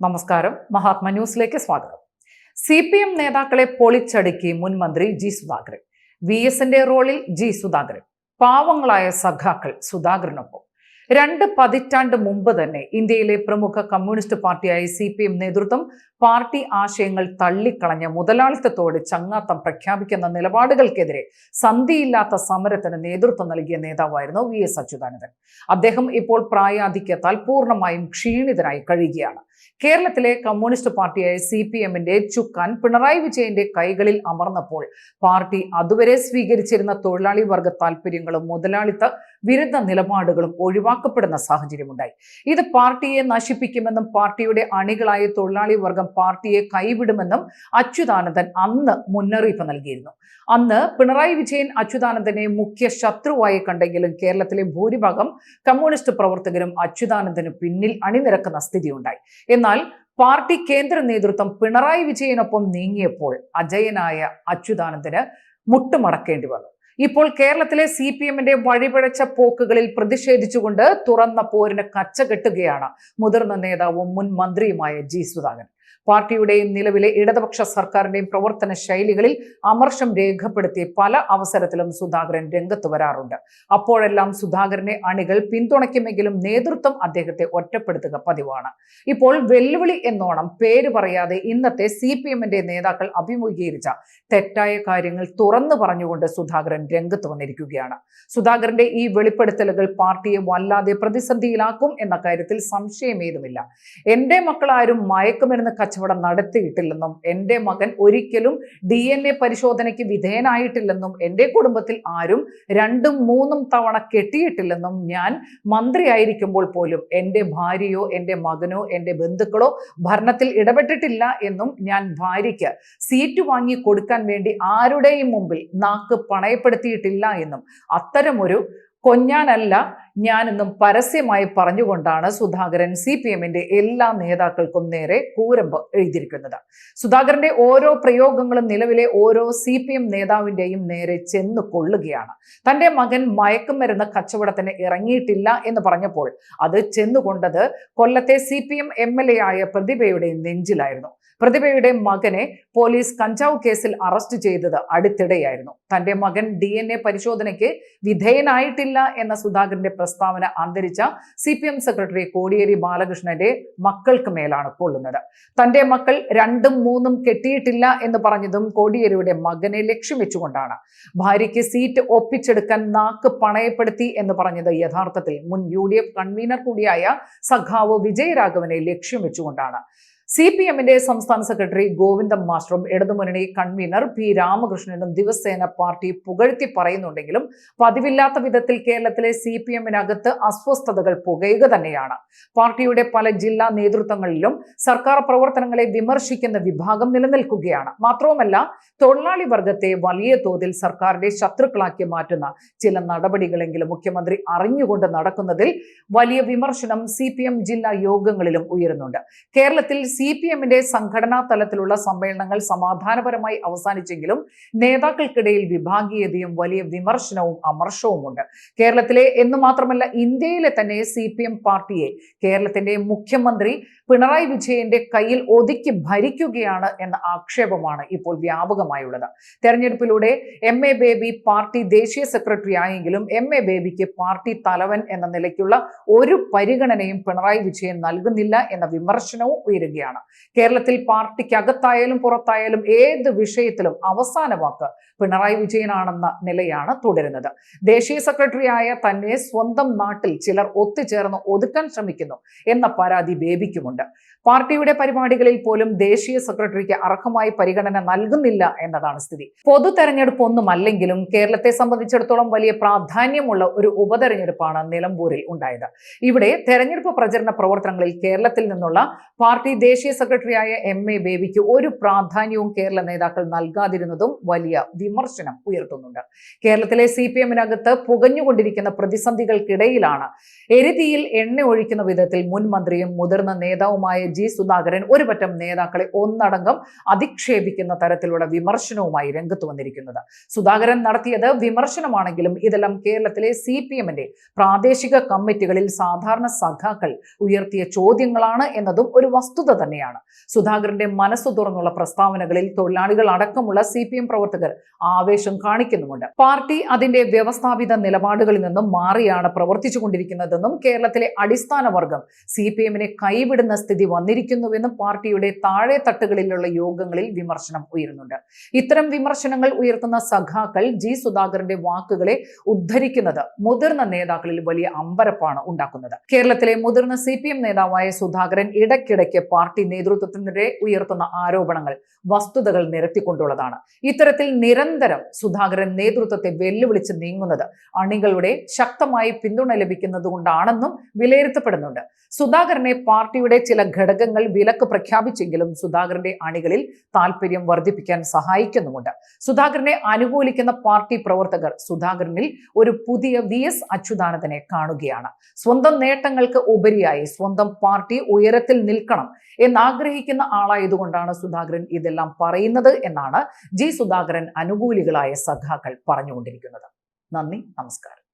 നമസ്കാരം. മഹാത്മ ന്യൂസിലേക്ക് സ്വാഗതം. CPM നേതാക്കളെ പൊളിച്ചടുക്കി മുൻ മന്ത്രി ജി സുധാകരൻ. VSന്റെ റോളിൽ ജി സുധാകരൻ. പാവങ്ങളായ സഖാക്കൾ സുധാകരനൊപ്പം. 2 പതിറ്റാണ്ട് മുമ്പ് തന്നെ ഇന്ത്യയിലെ പ്രമുഖ കമ്മ്യൂണിസ്റ്റ് പാർട്ടിയായ CPM നേതൃത്വം പാർട്ടി ആശയങ്ങൾ തള്ളിക്കളഞ്ഞ മുതലാളിത്തത്തോട് ചങ്ങാത്തം പ്രഖ്യാപിക്കുന്ന നിലപാടുകൾക്കെതിരെ സന്ധിയില്ലാത്ത സമരത്തിന് നേതൃത്വം നൽകിയ നേതാവായിരുന്നു VS അച്യുതാനന്ദൻ. അദ്ദേഹം ഇപ്പോൾ പ്രായാധിക്യത്താൽ പൂർണ്ണമായും ക്ഷീണിതനായി കഴിയുകയാണ്. കേരളത്തിലെ കമ്മ്യൂണിസ്റ്റ് പാർട്ടിയായ CPMന്റെ ചുക്കാൻ പിണറായി വിജയന്റെ കൈകളിൽ അമർന്നപ്പോൾ പാർട്ടി അതുവരെ സ്വീകരിച്ചിരുന്ന തൊഴിലാളി വർഗ താല്പര്യങ്ങളും മുതലാളിത്ത വിരുദ്ധ നിലപാടുകളും ഒഴിവാക്കപ്പെടുന്ന സാഹചര്യമുണ്ടായി. ഇത് പാർട്ടിയെ നശിപ്പിക്കുമെന്നും പാർട്ടിയുടെ അണികളായ തൊഴിലാളി വർഗം പാർട്ടിയെ കൈവിടുമെന്നും അച്യുതാനന്ദൻ അന്ന് മുന്നറിയിപ്പ് നൽകിയിരുന്നു. അന്ന് പിണറായി വിജയൻ അച്യുതാനന്ദനെ മുഖ്യ ശത്രുവായി കണ്ടെങ്കിലും കേരളത്തിലെ ഭൂരിഭാഗം കമ്മ്യൂണിസ്റ്റ് പ്രവർത്തകരും അച്യുതാനന്ദന് പിന്നിൽ അണിനിരക്കുന്ന സ്ഥിതിയുണ്ടായി. എന്നാൽ പാർട്ടി കേന്ദ്ര നേതൃത്വം പിണറായി വിജയനൊപ്പം നീങ്ങിയപ്പോൾ അജയനായ അച്യുതാനന്ദന് മുട്ടുമടക്കേണ്ടി വന്നു. ഇപ്പോൾ കേരളത്തിലെ CPMന്റെ വഴിപിഴച്ച പോക്കുകളിൽ പ്രതിഷേധിച്ചുകൊണ്ട് തുറന്ന പോരിന് കച്ചകെട്ടുകയാണ് മുതിർന്ന നേതാവും മുൻ മന്ത്രിയുമായ ജി സുധാകരൻ. പാർട്ടിയുടെയും നിലവിലെ ഇടതുപക്ഷ സർക്കാരിന്റെയും പ്രവർത്തന ശൈലികളിൽ അമർഷം രേഖപ്പെടുത്തി പല അവസരത്തിലും സുധാകരൻ രംഗത്ത് വരാറുണ്ട്. അപ്പോഴെല്ലാം സുധാകരനെ അണികൾ പിന്തുണയ്ക്കുമെങ്കിലും നേതൃത്വം അദ്ദേഹത്തെ ഒറ്റപ്പെടുത്തുക പതിവാണ്. ഇപ്പോൾ വെല്ലുവിളി എന്നോണം പേര് പറയാതെ ഇന്നത്തെ CPMന്റെ നേതാക്കൾ അഭിമുഖീകരിച്ച തെറ്റായ കാര്യങ്ങൾ തുറന്നു പറഞ്ഞുകൊണ്ട് സുധാകരൻ രംഗത്ത് വന്നിരിക്കുകയാണ്. സുധാകരന്റെ ഈ വെളിപ്പെടുത്തലുകൾ പാർട്ടിയെ വല്ലാതെ പ്രതിസന്ധിയിലാക്കും എന്ന കാര്യത്തിൽ സംശയമേതുമില്ല. എന്റെ മക്കളാരും മയക്കുമരുന്ന് കച്ചവടം നടത്തിയിട്ടില്ലെന്നും എന്റെ മകൻ ഒരിക്കലും DNA പരിശോധനയ്ക്ക് വിധേയനായിട്ടില്ലെന്നും എന്റെ കുടുംബത്തിൽ ആരും 2-3 തവണ കെട്ടിയിട്ടില്ലെന്നും ഞാൻ മന്ത്രിയായിരിക്കുമ്പോൾ പോലും എന്റെ ഭാര്യയോ എന്റെ മകനോ എന്റെ ബന്ധുക്കളോ ഭരണത്തിൽ ഇടപെട്ടിട്ടില്ല എന്നും ഞാൻ ഭാര്യയ്ക്ക് സീറ്റ് വാങ്ങി കൊടുക്കാൻ വേണ്ടി ആരുടെയും മുമ്പിൽ നാക്ക് പണയപ്പെടുത്തിയിട്ടില്ല എന്നും അത്തരമൊരു കൊഞ്ഞാനല്ല ഞാനെന്നും പരസ്യമായി പറഞ്ഞുകൊണ്ടാണ് സുധാകരൻ CPMന്റെ എല്ലാ നേതാക്കൾക്കും നേരെ കൂരമ്പ് എഴുതിയിരിക്കുന്നത്. സുധാകരന്റെ ഓരോ പ്രയോഗങ്ങളും നിലവിലെ ഓരോ CPM നേതാവിന്റെയും നേരെ ചെന്ന് കൊള്ളുകയാണ്. തന്റെ മകൻ മയക്കുമരുന്ന് കച്ചവടത്തിന് ഇറങ്ങിയിട്ടില്ല എന്ന് പറഞ്ഞപ്പോൾ അത് ചെന്നുകൊണ്ടത് കൊല്ലത്തെ CPM MLA ആയ പ്രതിഭയുടെ നെഞ്ചിലായിരുന്നു. പ്രതിഭയുടെ മകനെ പോലീസ് കഞ്ചാവ് കേസിൽ അറസ്റ്റ് ചെയ്തത് അടുത്തിടെയായിരുന്നു. തന്റെ മകൻ DNA പരിശോധനയ്ക്ക് വിധേയനായിട്ടില്ല എന്ന സുധാകരന്റെ പ്രസ്താവന അന്തരിച്ച CPM സെക്രട്ടറി കോടിയേരി ബാലകൃഷ്ണന്റെ മക്കൾക്ക് മേലാണ് കൊള്ളുന്നത്. തന്റെ മക്കൾ 2-3 കെട്ടിയിട്ടില്ല എന്ന് പറഞ്ഞതും കോടിയേരിയുടെ മകനെ ലക്ഷ്യം വെച്ചുകൊണ്ടാണ്. ഭാര്യയ്ക്ക് സീറ്റ് ഒപ്പിച്ചെടുക്കാൻ നാക്ക് പണയപ്പെടുത്തി എന്ന് പറഞ്ഞത് യഥാർത്ഥത്തിൽ മുൻ UDF കൺവീനർ കൂടിയായ സഖാവ് വിജയരാഘവനെ ലക്ഷ്യം വെച്ചുകൊണ്ടാണ്. CPMന്റെ സംസ്ഥാന സെക്രട്ടറി ഗോവിന്ദൻ മാസ്റ്ററും ഇടതുമുന്നണി കൺവീനർ P രാമകൃഷ്ണനും ദിവസേന പാർട്ടി പുകഴ്ത്തി പറയുന്നുണ്ടെങ്കിലും പതിവില്ലാത്ത വിധത്തിൽ കേരളത്തിലെ CPMനകത്ത് അസ്വസ്ഥതകൾ പുകയുക തന്നെയാണ്. പാർട്ടിയുടെ പല ജില്ലാ നേതൃത്വങ്ങളിലും സർക്കാർ പ്രവർത്തനങ്ങളെ വിമർശിക്കുന്ന വിഭാഗം നിലനിൽക്കുകയാണ്. മാത്രവുമല്ല, തൊഴിലാളി വർഗത്തെ വലിയ തോതിൽ സർക്കാരിന്റെ ശത്രുക്കളാക്കി മാറ്റുന്ന ചില നടപടികളെങ്കിലും മുഖ്യമന്ത്രി അറിഞ്ഞുകൊണ്ട് നടക്കുന്നതിൽ വലിയ വിമർശനം CPM ജില്ലാ യോഗങ്ങളിലും ഉയരുന്നുണ്ട്. കേരളത്തിൽ CPMന്റെ സംഘടനാ തലത്തിലുള്ള സമ്മേളനങ്ങൾ സമാധാനപരമായി അവസാനിച്ചെങ്കിലും നേതാക്കൾക്കിടയിൽ വിഭാഗീയതയും വലിയ വിമർശനവും അമർഷവുമുണ്ട്. കേരളത്തിലെ എന്ന് മാത്രമല്ല ഇന്ത്യയിലെ തന്നെ CPM പാർട്ടിയെ കേരളത്തിന്റെ മുഖ്യമന്ത്രി പിണറായി വിജയന്റെ കയ്യിൽ ഒതുക്കി ഭരിക്കുകയാണ് എന്ന ആക്ഷേപമാണ് ഇപ്പോൾ വ്യാപകമായുള്ളത്. തെരഞ്ഞെടുപ്പിലൂടെ MA ബേബി പാർട്ടി ദേശീയ സെക്രട്ടറി ആയെങ്കിലും MA ബേബിക്ക് പാർട്ടി തലവൻ എന്ന നിലയ്ക്കുള്ള ഒരു പരിഗണനയും പിണറായി വിജയൻ നൽകുന്നില്ല എന്ന വിമർശനവും ഉയരുകയാണ്. കേരളത്തിൽ പാർട്ടിക്കകത്തായാലും പുറത്തായാലും ഏത് വിഷയത്തിലും അവസാന വാക്ക് പിണറായി വിജയനാണെന്ന നിലയാണ് തുടരുന്നത്. ദേശീയ സെക്രട്ടറിയായ തന്നെ സ്വന്തം നാട്ടിൽ ചിലർ ഒത്തുചേർന്ന് ഒതുക്കാൻ ശ്രമിക്കുന്നു എന്ന പരാതി ബേബിക്കുമുണ്ട്. പാർട്ടിയുടെ പരിപാടികളിൽ പോലും ദേശീയ സെക്രട്ടറിക്ക് അർഹമായി പരിഗണന നൽകുന്നില്ല എന്നതാണ് സ്ഥിതി. പൊതു തെരഞ്ഞെടുപ്പ് ഒന്നുമല്ലെങ്കിലും കേരളത്തെ സംബന്ധിച്ചിടത്തോളം വലിയ പ്രാധാന്യമുള്ള ഒരു ഉപതെരഞ്ഞെടുപ്പാണ് നിലമ്പൂരിൽ ഉണ്ടായത്. ഇവിടെ തെരഞ്ഞെടുപ്പ് പ്രചരണ പ്രവർത്തനങ്ങളിൽ കേരളത്തിൽ നിന്നുള്ള പാർട്ടി ദേശീയ സെക്രട്ടറിയായ MA ബേബിക്ക് ഒരു പ്രാധാന്യവും കേരള നേതാക്കൾ നൽകാതിരുന്നതും വലിയ വിമർശനം ഉയർത്തുന്നുണ്ട്. കേരളത്തിലെ CPMനകത്ത് പുകഞ്ഞുകൊണ്ടിരിക്കുന്ന പ്രതിസന്ധികൾക്കിടയിലാണ് എരിതീയിൽ എണ്ണ ഒഴിക്കുന്ന വിധത്തിൽ മുൻ മന്ത്രിയും മുതിർന്ന നേതാവുമായ ജി സുധാകരൻ ഒരുപറ്റം നേതാക്കളെ ഒന്നടങ്കം അധിക്ഷേപിക്കുന്ന തരത്തിലുള്ള വിമർശനവുമായി രംഗത്ത് വന്നിരിക്കുന്നത്. സുധാകരൻ നടത്തിയത് വിമർശനമാണെങ്കിലും ഇതെല്ലാം കേരളത്തിലെ CPMന്റെ പ്രാദേശിക കമ്മിറ്റികളിൽ സാധാരണ സഖാക്കൾ ഉയർത്തിയ ചോദ്യങ്ങളാണ് എന്നതും ഒരു വസ്തുത തന്നെ. തന്നെയാണ്. സുധാകരന്റെ മനസ്സു തുറന്നുള്ള പ്രസ്താവനകളിൽ തൊഴിലാളികൾ അടക്കമുള്ള CPM പ്രവർത്തകർ ആവേശം കാണിക്കുന്നുമുണ്ട്. പാർട്ടി അതിന്റെ വ്യവസ്ഥാപിത നിലപാടുകളിൽ നിന്നും മാറിയാണ് പ്രവർത്തിച്ചുകൊണ്ടിരിക്കുന്നതെന്നും കേരളത്തിലെ അടിസ്ഥാന വർഗം CPMനെ കൈവിടുന്ന സ്ഥിതി വന്നിരിക്കുന്നുവെന്നും പാർട്ടിയുടെ താഴെ തട്ടുകളിലുള്ള യോഗങ്ങളിൽ വിമർശനം ഉയരുന്നുണ്ട്. ഇത്തരം വിമർശനങ്ങൾ ഉയർത്തുന്ന സഖാക്കൾ ജി സുധാകരന്റെ വാക്കുകളെ ഉദ്ധരിക്കുന്നത് മുതിർന്ന നേതാക്കളിൽ വലിയ അമ്പരപ്പാണ് ഉണ്ടാക്കുന്നത്. കേരളത്തിലെ മുതിർന്ന CPM നേതാവായ സുധാകരൻ ഇടയ്ക്കിടയ്ക്ക് പാർട്ടി നേതൃത്വത്തിനെതിരെ ഉയർത്തുന്ന ആരോപണങ്ങൾ വസ്തുതകൾ നിരത്തിക്കൊണ്ടുള്ളതാണ്. ഇത്തരത്തിൽ നിരന്തരം സുധാകരൻ നേതൃത്വത്തെ വെല്ലുവിളിച്ച് നീങ്ങുന്നത് അണികളുടെ ശക്തമായി പിന്തുണ ലഭിക്കുന്നത് കൊണ്ടാണെന്നും വിലയിരുത്തപ്പെടുന്നുണ്ട്. സുധാകരനെ പാർട്ടിയുടെ ചില ഘടകങ്ങൾ വിലക്ക് പ്രഖ്യാപിച്ചെങ്കിലും സുധാകരന്റെ അണികളിൽ താല്പര്യം വർദ്ധിപ്പിക്കാൻ സഹായിക്കുന്നുമുണ്ട്. സുധാകരനെ അനുകൂലിക്കുന്ന പാർട്ടി പ്രവർത്തകർ സുധാകരനിൽ ഒരു പുതിയ VS അച്യുതാനന്ദനെ കാണുകയാണ്. സ്വന്തം നേട്ടങ്ങൾക്ക് ഉപരിയായി സ്വന്തം പാർട്ടി ഉയരത്തിൽ നിൽക്കണം എന്നാഗ്രഹിക്കുന്ന ആളായതുകൊണ്ടാണ് സുധാകരൻ ഇതെല്ലാം പറയുന്നത് എന്നാണ് ജി സുധാകരൻ അനുകൂലികളായ സഖാക്കൾ പറഞ്ഞുകൊണ്ടിരിക്കുന്നത്. നന്ദി, നമസ്കാരം.